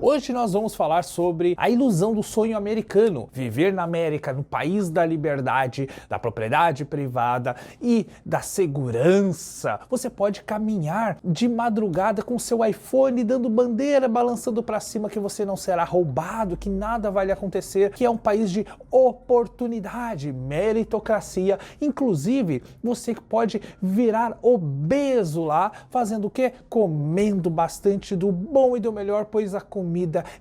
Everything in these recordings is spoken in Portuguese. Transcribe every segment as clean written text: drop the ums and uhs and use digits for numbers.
Hoje nós vamos falar sobre a ilusão do sonho americano, viver na América, no país da liberdade, da propriedade privada e da segurança. Você pode caminhar de madrugada com seu iPhone dando bandeira, balançando para cima que você não será roubado, que nada vai lhe acontecer, que é um país de oportunidade, meritocracia. Inclusive, você pode virar obeso lá, fazendo o quê? Comendo bastante do bom e do melhor, pois a comida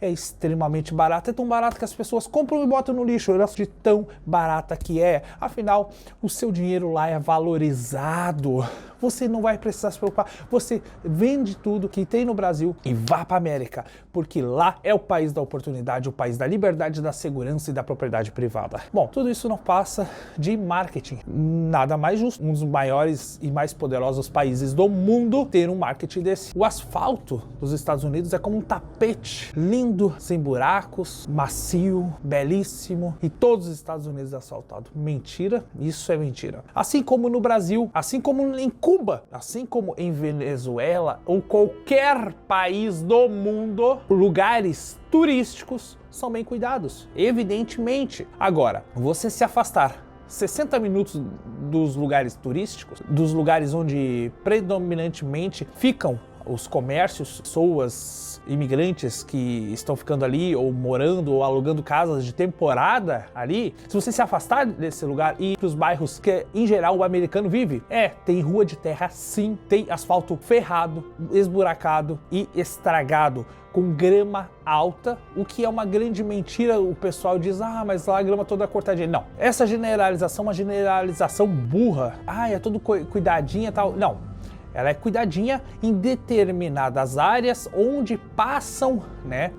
é extremamente barata. É tão barata que as pessoas compram e botam no lixo, de tão barata que é. Afinal, o seu dinheiro lá é valorizado. Você não vai precisar se preocupar. Você vende tudo que tem no Brasil e vá para a América, porque lá é o país da oportunidade, o país da liberdade, da segurança e da propriedade privada. Bom, tudo isso não passa de marketing. Nada mais justo. Um dos maiores e mais poderosos países do mundo ter um marketing desse. O asfalto dos Estados Unidos é como um tapete lindo, sem buracos, macio, belíssimo, e todos os Estados Unidos asfaltado. Mentira, isso é mentira. Assim como no Brasil, assim como em Cuba, assim como em Venezuela ou qualquer país do mundo, lugares turísticos são bem cuidados, evidentemente. Agora, você se afastar 60 minutos dos lugares turísticos, dos lugares onde predominantemente ficam os comércios, pessoas, imigrantes que estão ficando ali ou morando ou alugando casas de temporada ali, se você se afastar desse lugar e ir para os bairros que em geral o americano vive, tem rua de terra sim, tem asfalto ferrado, esburacado e estragado, com grama alta, o que é uma grande mentira. O pessoal diz, mas lá a grama toda cortadinha. Não, essa generalização é uma generalização burra. É tudo cuidadinha e tal. Não. Ela é cuidadinha em determinadas áreas onde passam,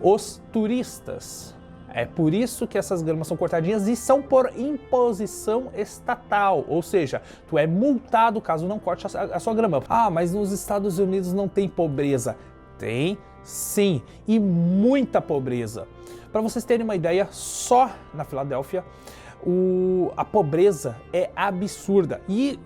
os turistas. É por isso que essas gramas são cortadinhas e são por imposição estatal, ou seja, tu é multado caso não corte a sua grama. Mas nos Estados Unidos não tem pobreza. Tem sim, e muita pobreza. Para vocês terem uma ideia, só na Filadélfia a pobreza é absurda. E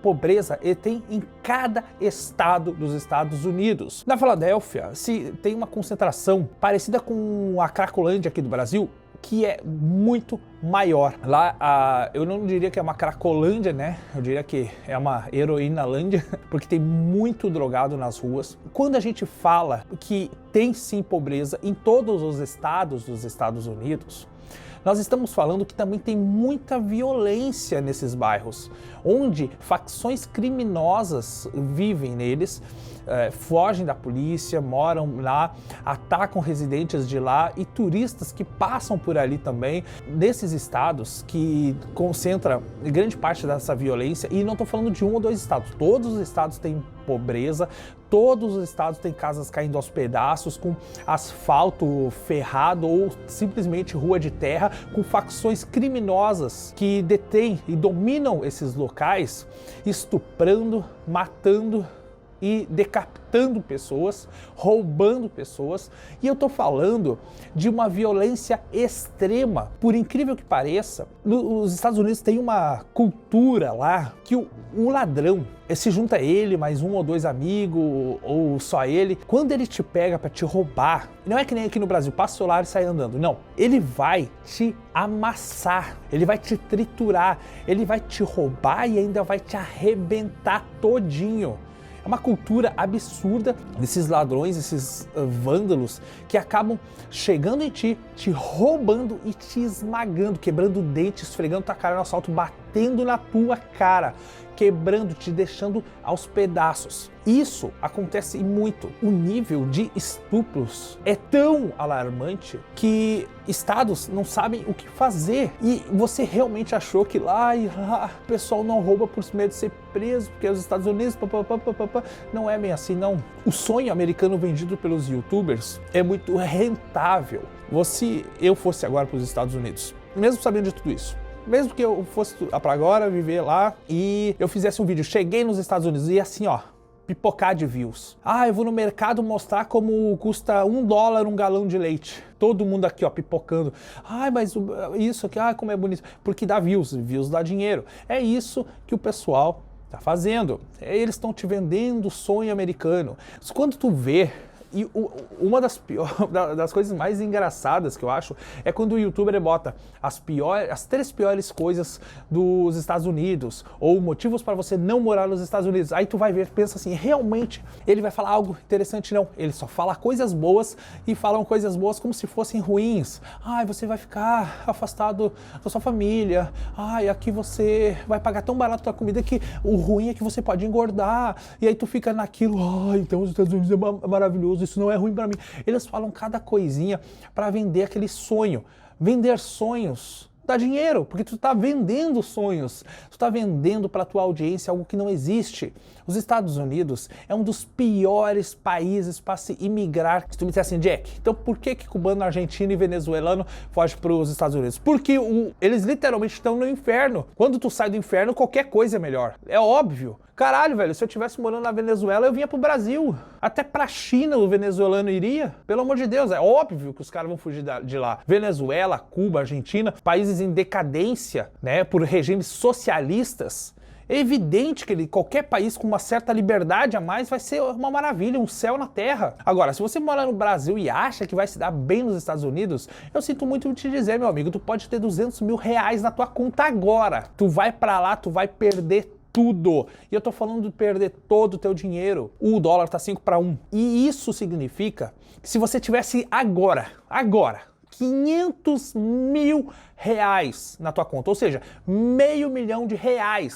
pobreza tem em cada estado dos Estados Unidos. Na Filadélfia, se tem uma concentração parecida com a Cracolândia aqui do Brasil, que é muito maior. Lá, eu não diria que é uma Cracolândia, Eu diria que é uma heroinalândia, porque tem muito drogado nas ruas. Quando a gente fala que tem sim pobreza em todos os estados dos Estados Unidos, nós estamos falando que também tem muita violência nesses bairros, onde facções criminosas vivem neles, fogem da polícia, moram lá, atacam residentes de lá e turistas que passam por ali também. Desses estados que concentra grande parte dessa violência, e não estou falando de um ou dois estados, todos os estados têm pobreza, todos os estados têm casas caindo aos pedaços, com asfalto ferrado ou simplesmente rua de terra, com facções criminosas que detêm e dominam esses locais, estuprando, matando e decapitando pessoas, roubando pessoas. E eu tô falando de uma violência extrema. Por incrível que pareça, nos Estados Unidos tem uma cultura lá que o ladrão, se junta ele, mais um ou dois amigos, ou só ele, quando ele te pega para te roubar, não é que nem aqui no Brasil, passa o celular e sai andando, não. Ele vai te amassar, ele vai te triturar, ele vai te roubar e ainda vai te arrebentar todinho. É uma cultura absurda desses ladrões, esses vândalos que acabam chegando em ti, te roubando e te esmagando, quebrando o dente, esfregando tua cara no asfalto, batendo na tua cara, quebrando, te deixando aos pedaços. Isso acontece muito. O nível de estupros é tão alarmante que estados não sabem o que fazer. E você realmente achou que lá o pessoal não rouba por medo de ser preso, porque os Estados Unidos, não é bem assim, não. O sonho americano vendido pelos YouTubers é muito rentável. Se eu fosse agora para os Estados Unidos, mesmo sabendo de tudo isso, mesmo que eu fosse para agora viver lá e eu fizesse um vídeo, cheguei nos Estados Unidos e assim, pipocar de views. Eu vou no mercado mostrar como custa $1 um galão de leite. Todo mundo aqui, pipocando. Mas isso aqui, como é bonito. Porque dá views, views dá dinheiro. É isso que o pessoal tá fazendo. Eles estão te vendendo o sonho americano. Quando tu vê E uma das das coisas mais engraçadas que eu acho é quando o youtuber bota as 3 piores coisas dos Estados Unidos, ou motivos para você não morar nos Estados Unidos. Aí tu vai ver, pensa assim, realmente ele vai falar algo interessante? Não, ele só fala coisas boas e falam coisas boas como se fossem ruins. Ai, você vai ficar afastado da sua família. Ai, aqui você vai pagar tão barato a comida que o ruim é que você pode engordar. E aí tu fica naquilo, ai, então os Estados Unidos é maravilhoso, isso não é ruim para mim. Eles falam cada coisinha para vender aquele sonho. Vender sonhos dá dinheiro, porque tu tá vendendo sonhos, tu tá vendendo para tua audiência algo que não existe. Os Estados Unidos é um dos piores países para se imigrar. Se tu me disser assim, Jack, então por que cubano, argentino e venezuelano fogem para os Estados Unidos? Porque eles literalmente estão no inferno. Quando tu sai do inferno, qualquer coisa é melhor. É óbvio. Caralho, velho, se eu estivesse morando na Venezuela, eu vinha pro Brasil. Até pra China o venezuelano iria. Pelo amor de Deus, é óbvio que os caras vão fugir de lá. Venezuela, Cuba, Argentina, países em decadência, né, por regimes socialistas. É evidente que qualquer país com uma certa liberdade a mais vai ser uma maravilha, um céu na terra. Agora, se você mora no Brasil e acha que vai se dar bem nos Estados Unidos, eu sinto muito te dizer, meu amigo, tu pode ter 200 mil reais na tua conta agora. Tu vai pra lá, tu vai perder tudo. E eu tô falando de perder todo o teu dinheiro. O dólar tá 5 para 1. E isso significa que se você tivesse agora, 500 mil reais na tua conta, ou seja, R$500 mil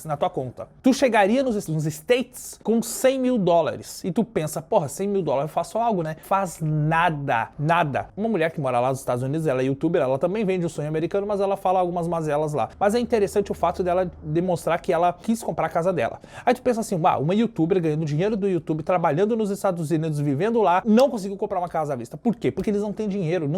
na tua conta. Tu chegaria nos States com 100 mil dólares e tu pensa, porra, 100 mil dólares eu faço algo, né? Faz nada, nada. Uma mulher que mora lá nos Estados Unidos, ela é youtuber, ela também vende o sonho americano, mas ela fala algumas mazelas lá. Mas é interessante o fato dela demonstrar que ela quis comprar a casa dela. Aí tu pensa assim, uma youtuber ganhando dinheiro do YouTube, trabalhando nos Estados Unidos, vivendo lá, não conseguiu comprar uma casa à vista. Por quê? Porque eles não têm dinheiro,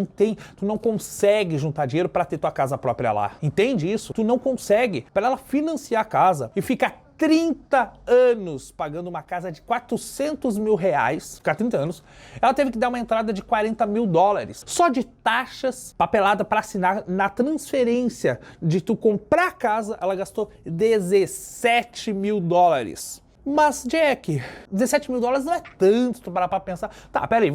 tu não consegue juntar dinheiro para ter tua casa própria lá. Entende isso? Tu não consegue. Para ela financiar a casa e ficar 30 anos pagando uma casa de 400 mil reais, ficar 30 anos, ela teve que dar uma entrada de 40 mil dólares. Só de taxas, papelada para assinar na transferência de tu comprar a casa, ela gastou 17 mil dólares. Mas, Jack, 17 mil dólares não é tanto tu parar pra pensar. Tá, peraí.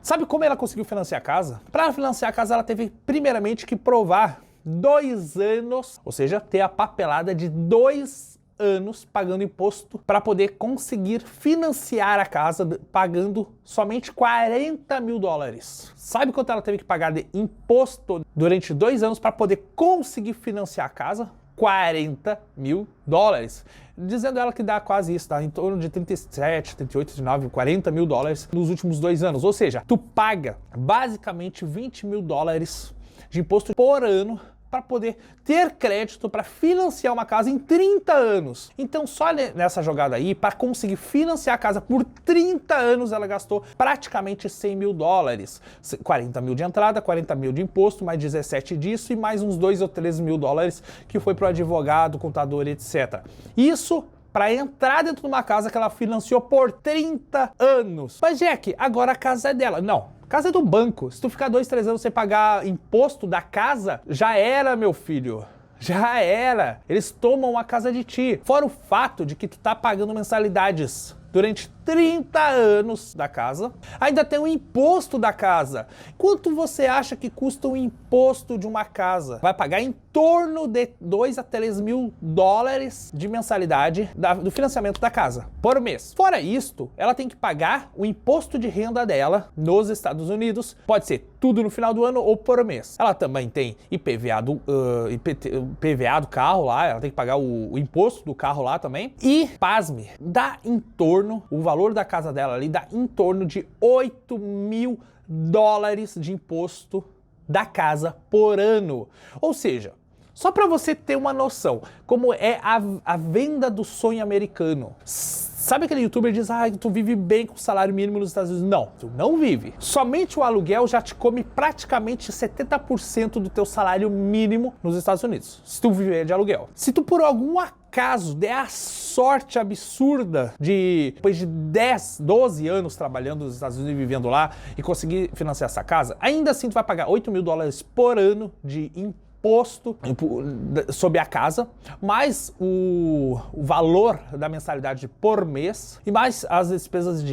Sabe como ela conseguiu financiar a casa? Para financiar a casa, ela teve primeiramente que provar 2 anos, ou seja, ter a papelada de 2 anos pagando imposto para poder conseguir financiar a casa pagando somente 40 mil dólares. Sabe quanto ela teve que pagar de imposto durante 2 anos para poder conseguir financiar a casa? 40 mil dólares. Dizendo ela que dá quase isso, dá em torno de 37, 38, 39, 40 mil dólares nos últimos 2 anos. Ou seja, tu paga basicamente 20 mil dólares de imposto por ano para poder ter crédito para financiar uma casa em 30 anos. Então, só nessa jogada aí, para conseguir financiar a casa por 30 anos, ela gastou praticamente 100 mil dólares. 40 mil de entrada, 40 mil de imposto, mais 17 disso e mais uns 2 ou 3 mil dólares que foi para o advogado, contador, etc. Isso para entrar dentro de uma casa que ela financiou por 30 anos. Mas, Jack, agora a casa é dela. Não. Casa é do banco. Se tu ficar 2, 3 anos sem pagar imposto da casa, já era, meu filho. Já era. Eles tomam a casa de ti. Fora o fato de que tu tá pagando mensalidades durante 30 anos da casa, ainda tem o imposto da casa. Quanto você acha que custa o imposto de uma casa? Vai pagar em torno de 2 a 3 mil dólares de mensalidade do financiamento da casa por mês. Fora isto, ela tem que pagar o imposto de renda dela nos Estados Unidos. Pode ser tudo no final do ano ou por mês. Ela também tem IPVA do carro lá, ela tem que pagar o imposto do carro lá também. E, pasme, dá em torno, o valor da casa dela ali dá em torno de 8 mil dólares de imposto da casa por ano. Ou seja, só para você ter uma noção, como é a venda do sonho americano. Sabe aquele youtuber que diz, tu vive bem com o salário mínimo nos Estados Unidos? Não, tu não vive. Somente o aluguel já te come praticamente 70% do teu salário mínimo nos Estados Unidos, se tu viver de aluguel. Se tu por algum acaso der a sorte absurda de, depois de 10, 12 anos trabalhando nos Estados Unidos e vivendo lá e conseguir financiar essa casa, ainda assim tu vai pagar 8 mil dólares por ano de imposto imposto sobre a casa, mais o valor da mensalidade por mês e mais as despesas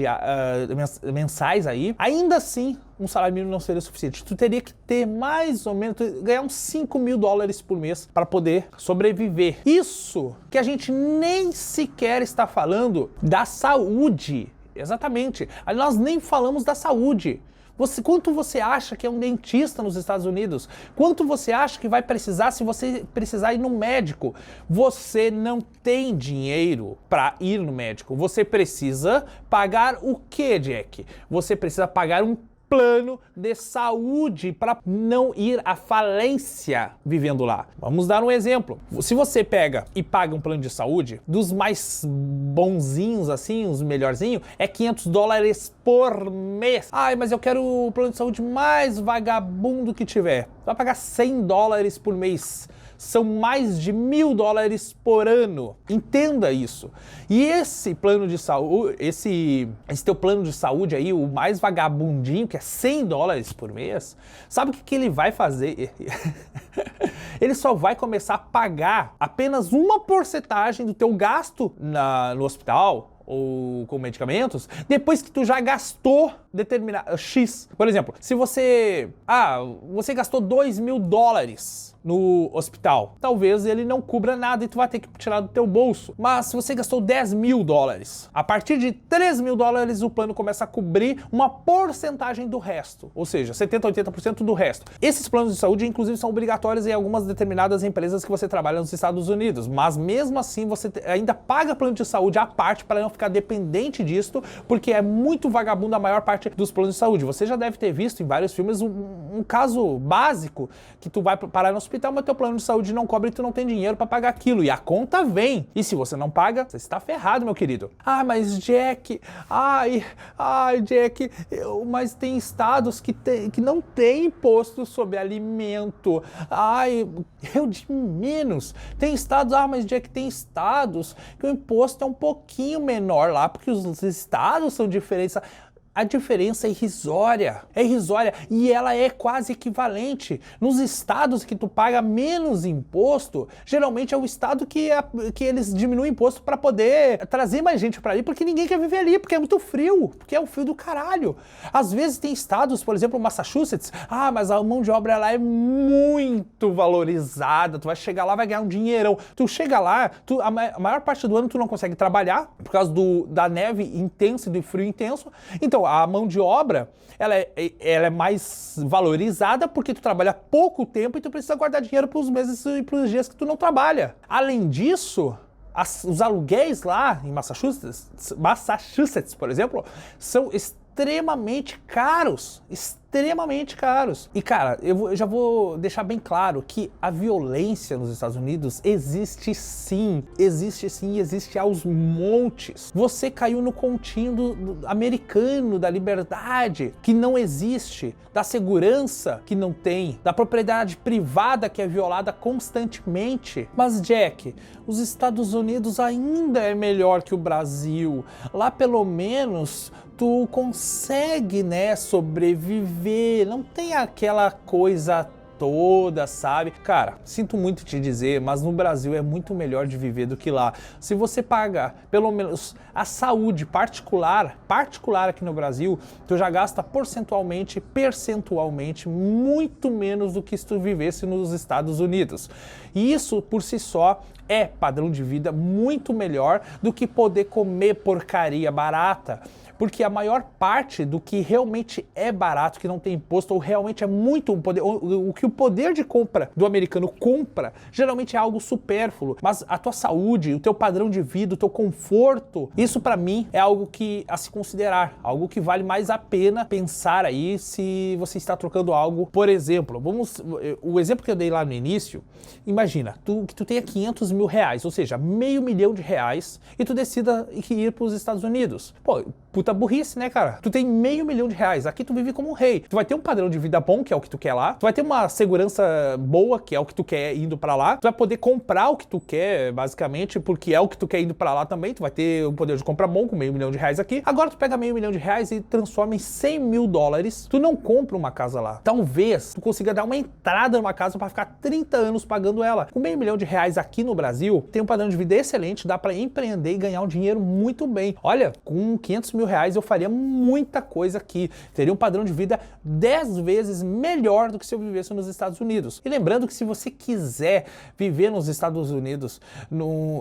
mensais aí, ainda assim um salário mínimo não seria suficiente. Tu teria que ter mais ou menos, ganhar uns $5.000 por mês para poder sobreviver. Isso que a gente nem sequer está falando da saúde. Exatamente. Aí nós nem falamos da saúde. Quanto você acha que é um dentista nos Estados Unidos? Quanto você acha que vai precisar se você precisar ir no médico? Você não tem dinheiro para ir no médico. Você precisa pagar o quê, Jack? Você precisa pagar um plano de saúde para não ir à falência vivendo lá. Vamos dar um exemplo. Se você pega e paga um plano de saúde, dos mais bonzinhos assim, os melhorzinhos, é $500 por mês. Ai, mas eu quero o plano de saúde mais vagabundo que tiver. Vai pagar $100 por mês. São mais de $1.000 por ano. Entenda isso. E esse plano de saúde, esse teu plano de saúde aí, o mais vagabundinho, que é $100 por mês, sabe o que ele vai fazer? Ele só vai começar a pagar apenas uma porcentagem do teu gasto no hospital ou com medicamentos, depois que tu já gastou determinado X. Por exemplo, se você gastou $2.000 no hospital, talvez ele não cubra nada e tu vai ter que tirar do teu bolso. Mas se você gastou $10.000, a partir de $3.000 o plano começa a cobrir uma porcentagem do resto, ou seja, 70, 80% do resto. Esses planos de saúde, inclusive, são obrigatórios em algumas determinadas empresas que você trabalha nos Estados Unidos, mas mesmo assim você ainda paga plano de saúde à parte para não ficar dependente disto, porque é muito vagabundo a maior parte dos planos de saúde. Você já deve ter visto em vários filmes um caso básico que tu vai parar no hospital, mas teu plano de saúde não cobre e tu não tem dinheiro para pagar aquilo, e a conta vem. E se você não paga, você está ferrado, meu querido. Ah, mas Jack, Jack, mas tem estados que não tem imposto sobre alimento. Eu de menos. Tem estados, mas Jack, tem estados que o imposto é um pouquinho menor lá, porque os estados são diferentes. A diferença é irrisória, e ela é quase equivalente. Nos estados que tu paga menos imposto, geralmente é o estado que eles diminuem o imposto para poder trazer mais gente para ali, porque ninguém quer viver ali, porque é muito frio, porque é um frio do caralho. Às vezes tem estados, por exemplo, Massachusetts, mas a mão de obra lá é muito valorizada, tu vai chegar lá, vai ganhar um dinheirão. Tu chega lá, a maior parte do ano tu não consegue trabalhar, por causa da neve intensa e do frio intenso, então a mão de obra, ela é mais valorizada porque tu trabalha pouco tempo e tu precisa guardar dinheiro para os meses e para os dias que tu não trabalha. Além disso, os aluguéis lá em Massachusetts, por exemplo, são extremamente caros. E cara, eu já vou deixar bem claro que a violência nos Estados Unidos existe sim e existe aos montes. Você caiu no continho do americano, da liberdade, que não existe, da segurança que não tem, da propriedade privada que é violada constantemente. Mas Jack, os Estados Unidos ainda é melhor que o Brasil. Lá pelo menos tu consegue, sobreviver, não tem aquela coisa toda, sabe? Cara, sinto muito te dizer, mas no Brasil é muito melhor de viver do que lá. Se você paga, pelo menos, a saúde particular aqui no Brasil, tu já gasta percentualmente, muito menos do que se tu vivesse nos Estados Unidos. E isso, por si só, é padrão de vida muito melhor do que poder comer porcaria barata. Porque a maior parte do que realmente é barato, que não tem imposto, ou realmente é muito o que o poder de compra do americano compra, geralmente é algo supérfluo. Mas a tua saúde, o teu padrão de vida, o teu conforto, isso pra mim é algo a se considerar, algo que vale mais a pena pensar aí se você está trocando algo. Por exemplo, o exemplo que eu dei lá no início, imagina, que tu tenha R$500 mil, ou seja, R$500 mil, e tu decida ir para os Estados Unidos. Pô, puta puta burrice, né, cara? Tu tem R$500 mil, aqui tu vive como um rei. Tu vai ter um padrão de vida bom, que é o que tu quer lá. Tu vai ter uma segurança boa, que é o que tu quer indo pra lá. Tu vai poder comprar o que tu quer, basicamente, porque é o que tu quer indo pra lá também. Tu vai ter um poder de compra bom com R$500 mil aqui. Agora tu pega R$500 mil e transforma em $100 mil. Tu não compra uma casa lá. Talvez tu consiga dar uma entrada numa casa pra ficar 30 anos pagando ela. Com R$500 mil aqui no Brasil, tem um padrão de vida excelente, dá pra empreender e ganhar um dinheiro muito bem. Olha, com R$500 mil eu faria muita coisa aqui. Teria um padrão de vida 10 vezes melhor do que se eu vivesse nos Estados Unidos. E lembrando que se você quiser viver nos Estados Unidos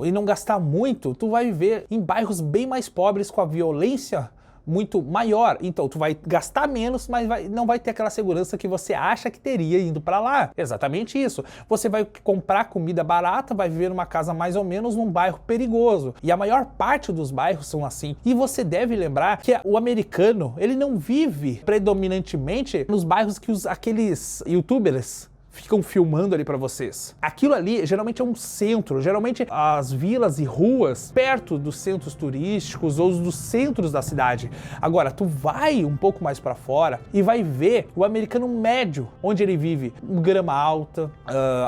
e não gastar muito, tu vai viver em bairros bem mais pobres, com a violência muito maior. Então tu vai gastar menos, mas não vai ter aquela segurança que você acha que teria indo para lá. Exatamente isso. Você vai comprar comida barata, vai viver numa casa mais ou menos num bairro perigoso. E a maior parte dos bairros são assim. E você deve lembrar que o americano, ele não vive predominantemente nos bairros que aqueles youtubers ficam filmando ali pra vocês. Aquilo ali geralmente é um centro, geralmente as vilas e ruas perto dos centros turísticos ou dos centros da cidade. Agora, tu vai um pouco mais pra fora e vai ver o americano médio, onde ele vive. Grama alta,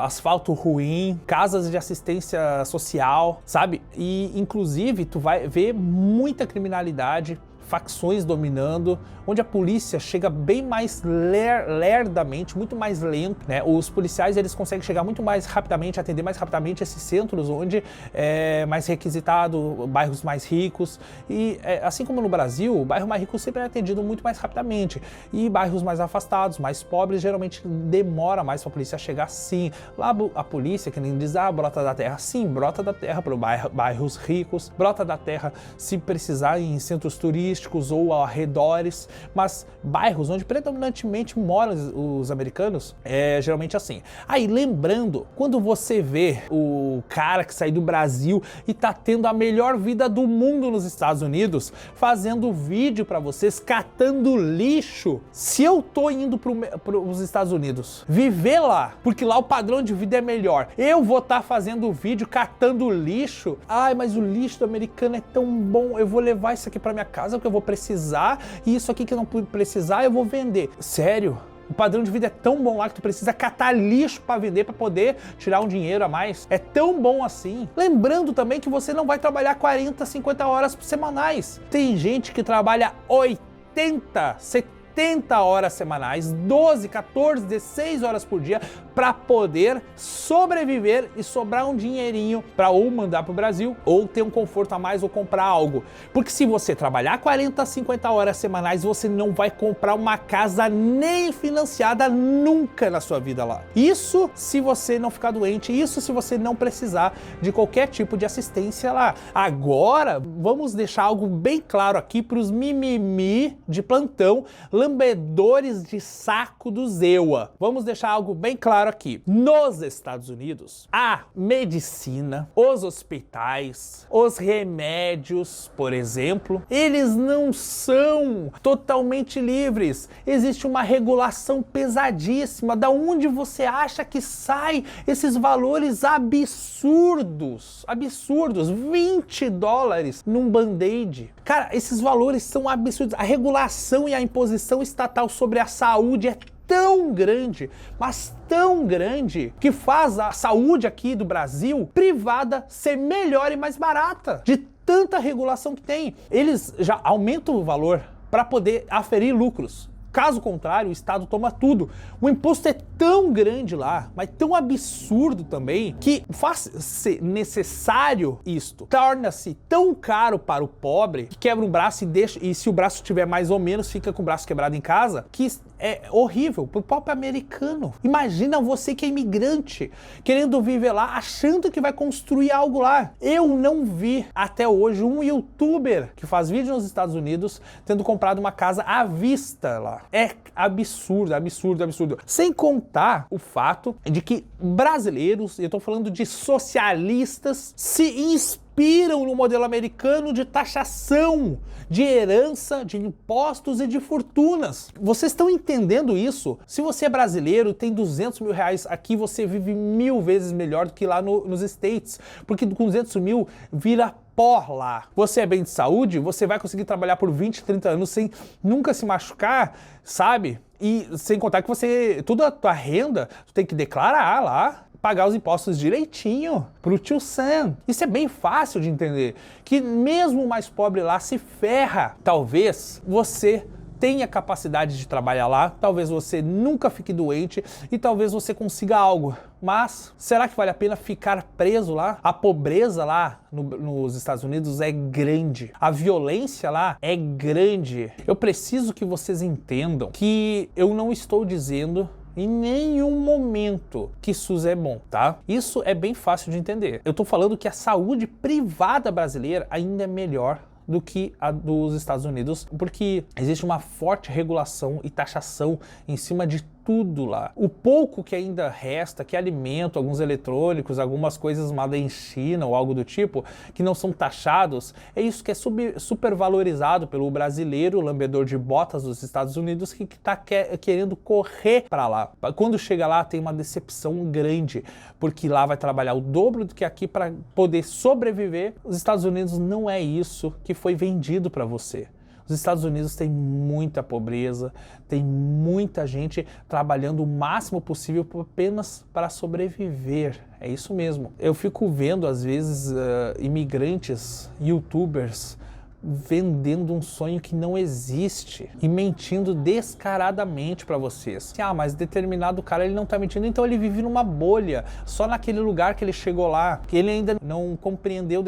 asfalto ruim, casas de assistência social, sabe? E inclusive tu vai ver muita criminalidade, facções dominando, onde a polícia chega bem mais lerdamente, muito mais lento, né? Os policiais, eles conseguem chegar muito mais rapidamente, atender mais rapidamente esses centros onde é mais requisitado, bairros mais ricos. E assim como no Brasil, o bairro mais rico sempre é atendido muito mais rapidamente. E bairros mais afastados, mais pobres, geralmente demora mais para a polícia chegar, sim. Lá a polícia, que nem diz, brota da terra. Sim, brota da terra para bairros ricos, brota da terra se precisar em centros turísticos ou arredores, mas bairros onde predominantemente moram os americanos, é geralmente assim. Aí, lembrando, quando você vê o cara que sai do Brasil e tá tendo a melhor vida do mundo nos Estados Unidos, fazendo vídeo pra vocês, catando lixo, se eu tô indo pros Estados Unidos, viver lá, porque lá o padrão de vida é melhor, eu vou estar fazendo vídeo catando lixo? Ai, mas o lixo do americano é tão bom, eu vou levar isso aqui pra minha casa, que eu vou precisar, e isso aqui que eu não precisar, eu vou vender. Sério? O padrão de vida é tão bom lá que tu precisa catar lixo para vender para poder tirar um dinheiro a mais? É tão bom assim. Lembrando também que você não vai trabalhar 40, 50 horas semanais. Tem gente que trabalha 80, 70 horas semanais, 12, 14, 16 horas por dia para poder sobreviver e sobrar um dinheirinho para ou mandar para o Brasil ou ter um conforto a mais ou comprar algo. Porque se você trabalhar 40, 50 horas semanais, você não vai comprar uma casa nem financiada nunca na sua vida lá. Isso se você não ficar doente, isso se você não precisar de qualquer tipo de assistência lá. Agora, vamos deixar algo bem claro aqui para os mimimi de plantão, lambedores de saco do Zewa. Vamos deixar algo bem claro aqui. Nos Estados Unidos, a medicina, os hospitais, os remédios, por exemplo, eles não são totalmente livres. Existe uma regulação pesadíssima. Da onde você acha que sai esses valores absurdos? Absurdos. $20 num band-aid. Cara, esses valores são absurdos. A regulação e a imposição estatal sobre a saúde é tão grande, mas tão grande, que faz a saúde aqui do Brasil privada ser melhor e mais barata, de tanta regulação que tem. Eles já aumentam o valor para poder aferir lucros. Caso contrário, o Estado toma tudo. O imposto é tão grande lá, mas tão absurdo também, que faz-se necessário isto. Torna-se tão caro para o pobre, que quebra um braço e se o braço tiver mais ou menos, fica com o braço quebrado em casa, que é horrível pro próprio americano. Imagina você que é imigrante, querendo viver lá, achando que vai construir algo lá. Eu não vi até hoje um youtuber que faz vídeo nos Estados Unidos tendo comprado uma casa à vista lá. É absurdo, absurdo, absurdo. Sem contar o fato de que brasileiros, eu tô falando de socialistas, se inspiram inspiram no modelo americano de taxação, de herança, de impostos e de fortunas. Vocês estão entendendo isso? Se você é brasileiro e tem 200 mil reais aqui, você vive 1000 vezes melhor do que lá nos States, porque com 200 mil vira pó lá. Você é bem de saúde, você vai conseguir trabalhar por 20, 30 anos sem nunca se machucar, sabe? E sem contar que toda a tua renda, tu tem que declarar lá, pagar os impostos direitinho pro tio Sam. Isso é bem fácil de entender, que mesmo o mais pobre lá se ferra. Talvez você tenha capacidade de trabalhar lá, talvez você nunca fique doente e talvez você consiga algo. Mas será que vale a pena ficar preso lá? A pobreza lá nos Estados Unidos é grande. A violência lá é grande. Eu preciso que vocês entendam que eu não estou dizendo em nenhum momento que SUS é bom, tá? Isso é bem fácil de entender. Eu tô falando que a saúde privada brasileira ainda é melhor do que a dos Estados Unidos, porque existe uma forte regulação e taxação em cima de tudo lá. O pouco que ainda resta, que é alimento, alguns eletrônicos, algumas coisas made in China ou algo do tipo, que não são taxados, é isso que é super valorizado pelo brasileiro, lambedor de botas dos Estados Unidos, que está querendo correr para lá. Quando chega lá, tem uma decepção grande, porque lá vai trabalhar o dobro do que aqui para poder sobreviver. Os Estados Unidos não é isso que foi vendido para você. Os Estados Unidos têm muita pobreza, tem muita gente trabalhando o máximo possível apenas para sobreviver. É isso mesmo. Eu fico vendo, às vezes, imigrantes, youtubers, vendendo um sonho que não existe e mentindo descaradamente para vocês. Ah, mas determinado cara ele não tá mentindo, então ele vive numa bolha, só naquele lugar que ele chegou lá, que ele ainda não compreendeu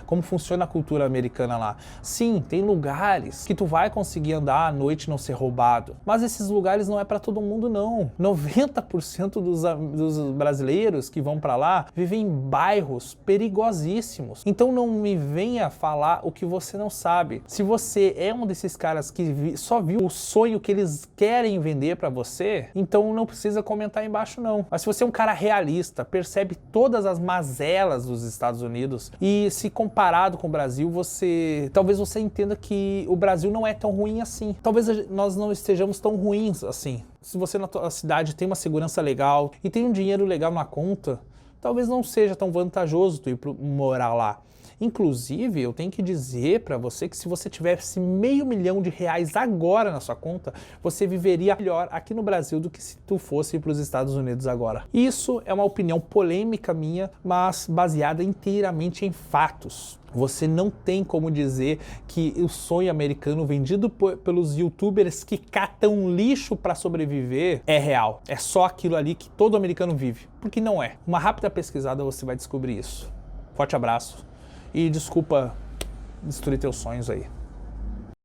como funciona a cultura americana lá. Sim, tem lugares que tu vai conseguir andar à noite e não ser roubado, mas esses lugares não é para todo mundo não. 90% dos brasileiros que vão para lá vivem em bairros perigosíssimos. Então não me venha falar o que você não sabe. Se você é um desses caras que só viu o sonho que eles querem vender para você, então não precisa comentar aí embaixo não. Mas se você é um cara realista, percebe todas as mazelas dos Estados Unidos e se comparado com o Brasil, talvez você entenda que o Brasil não é tão ruim assim. Talvez nós não estejamos tão ruins assim. Se você na tua cidade tem uma segurança legal e tem um dinheiro legal na conta, talvez não seja tão vantajoso tu ir morar lá. Inclusive, eu tenho que dizer para você que se você tivesse R$500 milhão agora na sua conta, você viveria melhor aqui no Brasil do que se tu fosse para os Estados Unidos agora. Isso é uma opinião polêmica minha, mas baseada inteiramente em fatos. Você não tem como dizer que o sonho americano vendido pelos youtubers que catam lixo para sobreviver é real. É só aquilo ali que todo americano vive, porque não é. Uma rápida pesquisada você vai descobrir isso. Forte abraço. E desculpa destruir teus sonhos aí.